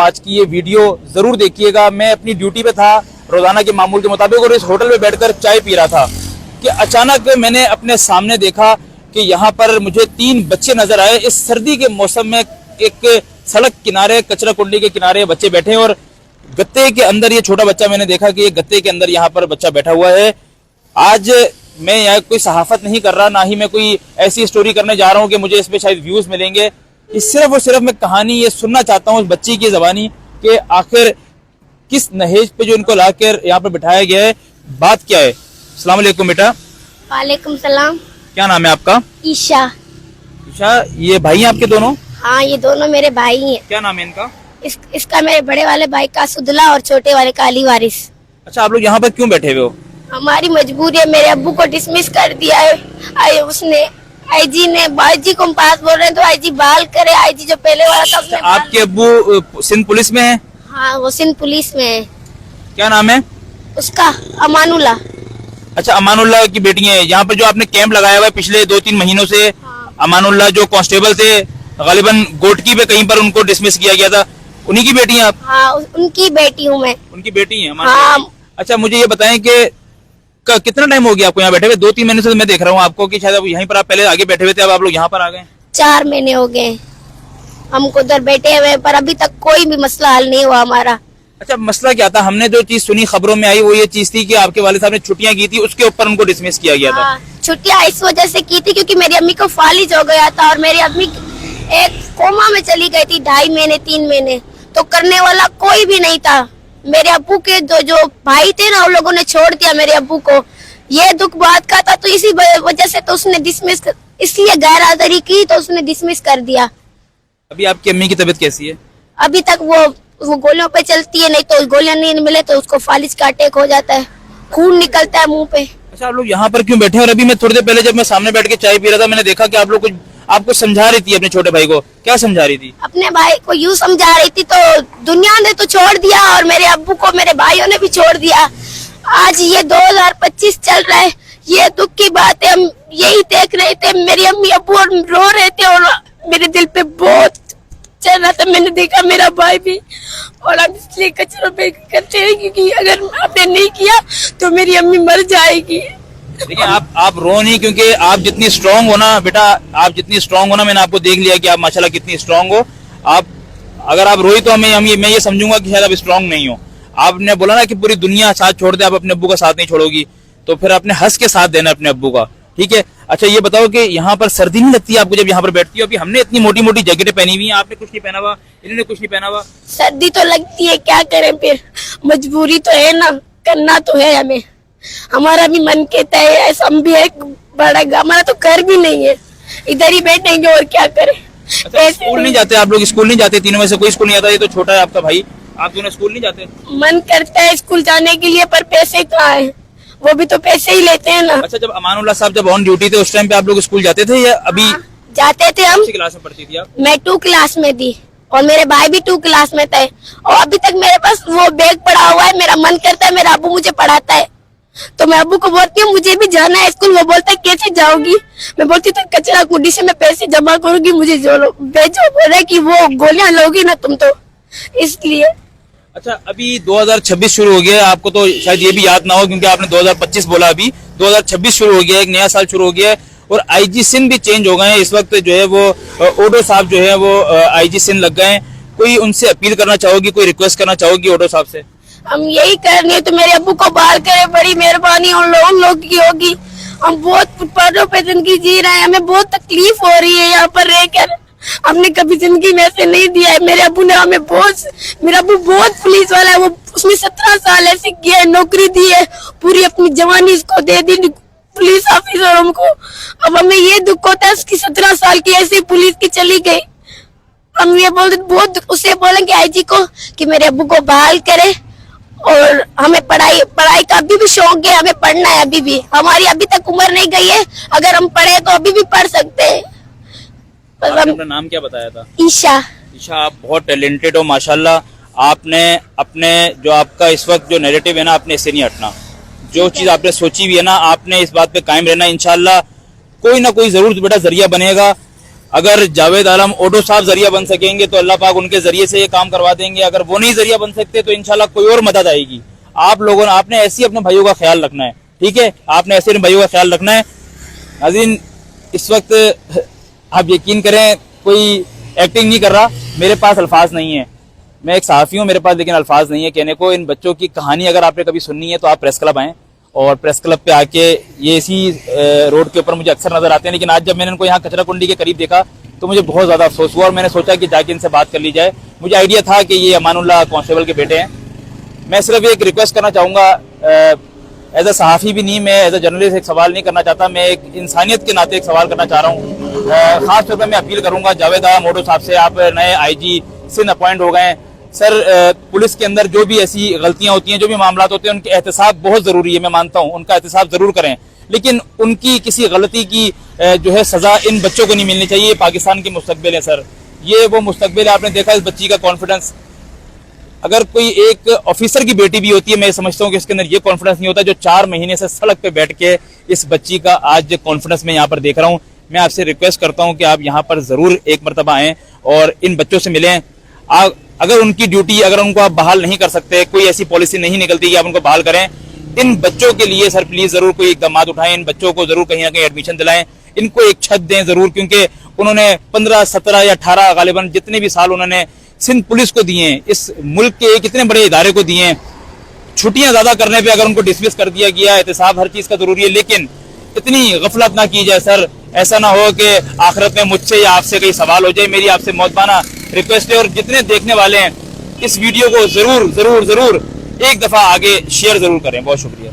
आज की ये वीडियो जरूर देखिएगा। मैं अपनी ड्यूटी पे था रोजाना के मामूल के मुताबिक और इस होटल में बैठकर चाय पी रहा था कि अचानक मैंने अपने सामने देखा कि यहाँ पर मुझे 3 बच्चे नजर आए। इस सर्दी के मौसम में एक सड़क किनारे कचरा कुंडी के किनारे बच्चे बैठे हैं और गत्ते के अंदर ये छोटा बच्चा, मैंने देखा कि ये गत्ते के अंदर यहाँ पर बच्चा बैठा हुआ है। आज मैं यहाँ कोई सहाफत नहीं कर रहा, ना ही मैं कोई ऐसी स्टोरी करने जा रहा हूँ कि मुझे इस पे शायद व्यूज मिलेंगे। ये सिर्फ और सिर्फ मैं कहानी ये सुनना चाहता हूँ उस बच्ची की ज़बानी कि आखिर किस नहेज पे जो इनको लाकर यहाँ पर बिठाया गया है, बात क्या है। अस्सलाम वालेकुम बेटा। वालेकुम सलाम। क्या नाम है आपका? ईशा। ईशा, ये भाई हैं आपके दोनों? हाँ, ये दोनों मेरे भाई हैं। क्या नाम है इनका? इसका मेरे बड़े वाले भाई का सुदला और छोटे वाले का अली वारिस। अच्छा, आप लोग यहाँ पर क्यों बैठे हुए हो? हमारी मजबूरी है, मेरे अब्बू को डिसमिस कर दिया है उसने। आईजी ने, आईजी को हम पास बोल रहे हैं तो आईजी बहाल करे। आईजी जो पहले वाला था उसने आपके अब्बू सिंध पुलिस में है? हाँ, वो सिंध पुलिस में है। क्या नाम है उसका? अमानुल्लाह। अच्छा, अमानुल्लाह की बेटी है। यहाँ पर जो आपने कैंप लगाया हुआ है पिछले 2-3 महीनों से, हाँ। अमानुल्लाह जो कांस्टेबल थे, गालिबन गोटकी पे कहीं पर उनको डिसमिस किया गया था, उन्हीं की बेटी हैं आप? हाँ, उनकी बेटी हूँ मैं। उनकी बेटी है? हाँ। अच्छा, मुझे ये बताएं कि कितना टाइम हो गया आपको यहाँ बैठे हुए? 2-3 महीने से मैं देख रहा हूँ आपको कि शायद यहीं पर आप पहले आगे बैठे हुए थे, अब आप लोग यहाँ पर आ गए। 4 महीने हो गए हमको उधर बैठे हुए, पर अभी तक कोई भी मसला हल नहीं हुआ हमारा। अच्छा, मसला क्या था? हमने जो चीज सुनी खबरों में आई वो ये चीज थी कि आपके वाले साहब ने छुट्टियां की थी, उसके ऊपर उनको डिसमिस किया गया था। छुट्टियां इस वजह से की थी क्योंकि मेरी अम्मी को फालिज हो गया था और मेरी अम्मी एक कोमा में चली गई थी 2.5 महीने 3 महीने, तो करने वाला कोई भी नहीं था। मेरे अब्बू के जो भाई थे ना, उन लोगों ने छोड़ दिया मेरे अब्बू को। ये दुख बात का था, तो इसी वजह से तो उसने डिसमिस, इसलिए गैर हाजिरी की तो उसने डिसमिस कर दिया। अभी आपकी अम्मी की तबीयत कैसी है? अभी तक वो गोलियों पे चलती है, नहीं तो गोलियां नहीं मिले तो उसको फालिज का अटैक हो जाता है, खून निकलता है मुंह पे। अच्छा, आप लोग यहाँ पर क्यों बैठे हैं? और अभी मैं थोड़ी देर पहले जब मैं सामने बैठ के चाय पी रहा था, मैंने देखा कि आप लोग कुछ आपको समझा रही थी अपने छोटे भाई को। क्या समझा रही थी? अपने भाई को यूँ समझा रही थी, तो दुनिया ने तो छोड़ दिया और मेरे अब्बू को मेरे भाइयों ने भी छोड़ दिया। आज ये 2025 चल रहा है, ये दुख की बात है। हम यही देख रहे थे, मेरी अम्मी अब्बू रो रहे थे और मेरे दिल पे बहुत चल रहा था। मैंने देखा मेरा भाई भी, और हम इसलिए कचरा पे करते हैं क्योंकि अगर आपने नहीं किया तो मेरी अम्मी मर जाएगी। देखिए, आप रो नहीं, क्योंकि आप जितनी स्ट्रांग हो ना बेटा, आप जितनी स्ट्रांग हो ना, मैंने आपको देख लिया कि आप माशाल्लाह कितनी स्ट्रांग हो। आप अगर आप रोई तो मैं ये समझूंगा कि शायद आप स्ट्रांग नहीं हो। आपने बोला ना कि पूरी दुनिया साथ छोड़ दे, आप अपने अब्बू का साथ नहीं छोड़ोगी, तो फिर आपने हंस के साथ देना अपने अब्बू का, ठीक है? अच्छा, ये बताओ कि यहाँ पर सर्दी नहीं लगती आपको जब यहाँ पर बैठती हो? अभी हमने इतनी मोटी मोटी जैकेटें पहनी हुई हैं, आपने कुछ नहीं पहना हुआ, इन्होंने कुछ नहीं पहना हुआ। सर्दी तो लगती है, क्या करें, फिर मजबूरी तो है ना, करना तो है हमें। हमारा भी मन कहता है ऐसा, हम भी एक बड़ा, हमारा तो घर भी नहीं है, इधर ही बैठेंगे और क्या करें। अच्छा, स्कूल नहीं जाते आप लोग? स्कूल नहीं जाते? तीनों में से कोई स्कूल नहीं जाता? ये तो छोटा है आपका भाई, आप दोनों स्कूल नहीं जाते? मन करता है स्कूल जाने के लिए, पर पैसे कहाँ है, वो भी तो पैसे ही लेते हैं ना। अच्छा, जब अमानुल्लाह साहब जब ऑन ड्यूटी थे उस टाइम पे आप लोग स्कूल जाते थे या अभी? जाते थे हम। कौन सी क्लास में पढ़ती थी आप? मैं 2 क्लास में थी और मेरे भाई भी 2 क्लास में थे, और अभी तक मेरे पास वो बैग पड़ा हुआ है। मेरा मन करता है, मेरा अब्बू मुझे पढ़ाता है तो मैं अब्बू को बोलती हूँ मुझे भी जाना है स्कूल। वो बोलता है कैसे जाओगी? मैं बोलती हूँ कचरा कुंडी से मैं पैसे जमा करूंगी, मुझे जो भेजो। बोले कि वो गोलियां लोगी ना तुम, तो इसलिए। अच्छा, अभी 2026 शुरू हो गया है, आपको तो शायद ये भी याद ना हो क्योंकि आपने 2025 बोला, अभी 2026 शुरू हो गया है, एक नया साल शुरू हो गया है और आईजी सिंध भी चेंज हो गए हैं। इस वक्त जो है वो ओडो साहब जो है वो आईजी सिंध लग गए हैं। कोई उनसे अपील करना चाहोगी, कोई रिक्वेस्ट करना चाहोगी ओडो साहब से? हम यही करनी है तो मेरे अब्बू को बहाल करे, बड़ी मेहरबानी उन लोग की होगी। हम बहुत पदों पे जिंदगी जी रहे हैं, हमें बहुत तकलीफ हो रही है यहाँ पर रहकर। हमने कभी जिंदगी में ऐसे नहीं दिया है। मेरे अब्बू ने हमें मेरा अब्बू बहुत पुलिस वाला है, वो उसने 17 साल ऐसे किया है, नौकरी दी है, पूरी अपनी जवानी इसको दे दी पुलिस ऑफिसर हमको। अब हमें ये दुख होता है उसकी 17 साल की ऐसे पुलिस की चली गई। हम ये बहुत उसे बोलेंगे आईजी को कि मेरे अब्बू को बहाल करे, और हमें पढ़ाई का अभी भी शौक है, हमें पढ़ना है अभी भी। हमारी अभी तक उम्र नहीं गई है, अगर हम पढ़े तो अभी भी पढ़ सकते हैं। आपने अपना नाम क्या बताया था? ईशा। ईशा, आप बहुत टैलेंटेड हो माशाल्लाह। आपने अपने जो आपका इस वक्त जो नैरेटिव है ना, आपने इससे नहीं हटना। जो चीज आपने सोची हुई है ना, आपने इस बात पे कायम रहना। इंशाल्लाह कोई ना कोई जरूर बेटा जरिया बनेगा। अगर जावेद आलम ऑटो साहब जरिया बन सकेंगे तो अल्लाह पाक उनके जरिए से ये काम करवा देंगे। अगर वो नहीं जरिया बन सकते तो इंशाल्लाह कोई और मदद आएगी। आप लोगों ने आपने ऐसे ही अपने भाइयों का ख्याल रखना है, ठीक है, आपने ऐसे अपने भाइयों का ख्याल रखना है। नाज़रीन, इस वक्त आप यकीन करें कोई एक्टिंग नहीं कर रहा, मेरे पास अल्फाज नहीं है, मैं एक सहाफ़ी हूँ, मेरे पास लेकिन अल्फाज नहीं है कहने को। इन बच्चों की कहानी अगर आपने कभी सुननी है तो आप प्रेस क्लब आएँ, और प्रेस क्लब पे आके ये इसी रोड के ऊपर मुझे अक्सर नजर आते हैं। लेकिन आज जब मैंने इनको यहाँ कचरा कुंडी के करीब देखा तो मुझे बहुत ज़्यादा अफसोस हुआ और मैंने सोचा कि जाके इनसे बात कर ली जाए। मुझे आइडिया था कि ये अमानुल्लाह कांस्टेबल के बेटे हैं। मैं सिर्फ एक रिक्वेस्ट करना चाहूँगा, एज अ सहाफ़ी भी नहीं, मैं एज अ जर्नलिस्ट एक सवाल नहीं करना चाहता, मैं एक इंसानियत के नाते एक सवाल करना चाह रहा हूँ। ख़ास तौर पर मैं अपील करूँगा जावेद आलम ऑटो साहब से, आप नए IG सिंध अपॉइंट हो गए हैं सर। पुलिस के अंदर जो भी ऐसी गलतियां होती हैं, जो भी मामला होते हैं, उनके एहतसाब बहुत जरूरी है, मैं मानता हूं, उनका एहतसाब जरूर करें, लेकिन उनकी किसी गलती की जो है सजा इन बच्चों को नहीं मिलनी चाहिए। पाकिस्तान की मुस्तकबिल है सर, ये वो मुस्तकबिल है। आपने देखा इस बच्ची का कॉन्फिडेंस, अगर कोई एक ऑफिसर की बेटी भी होती है, मैं समझता हूँ कि इसके अंदर ये कॉन्फिडेंस नहीं होता जो 4 महीने से सड़क पे बैठ के इस बच्ची का आज कॉन्फिडेंस मैं यहाँ पर देख रहा हूँ। मैं आपसे रिक्वेस्ट करता हूँ कि आप यहाँ पर जरूर एक मरतबा आएँ और इन बच्चों से मिलें। अगर उनकी ड्यूटी, अगर उनको आप बहाल नहीं कर सकते, कोई ऐसी पॉलिसी नहीं निकलती कि आप उनको बहाल करें, इन बच्चों के लिए सर प्लीज जरूर कोई इकदाम उठाएं, इन बच्चों को जरूर कहीं ना कहीं एडमिशन दिलाएं, इनको एक छत दें जरूर, क्योंकि उन्होंने 15, 17 या 18 गालिबन जितने भी साल उन्होंने सिंध पुलिस को दिए हैं, इस मुल्क के एक इतने बड़े इदारे को दिए हैं। छुट्टियां ज्यादा करने पे अगर उनको डिसमिस कर दिया गया, एहतसाब हर चीज का जरूरी है, लेकिन इतनी गफलत ना की जाए सर, ऐसा ना हो कि आखिरत में मुझसे या आपसे कई सवाल हो जाए। मेरी आपसे मौतबाना रिक्वेस्ट है, और जितने देखने वाले हैं इस वीडियो को जरूर जरूर जरूर एक दफा आगे शेयर जरूर करें। बहुत शुक्रिया।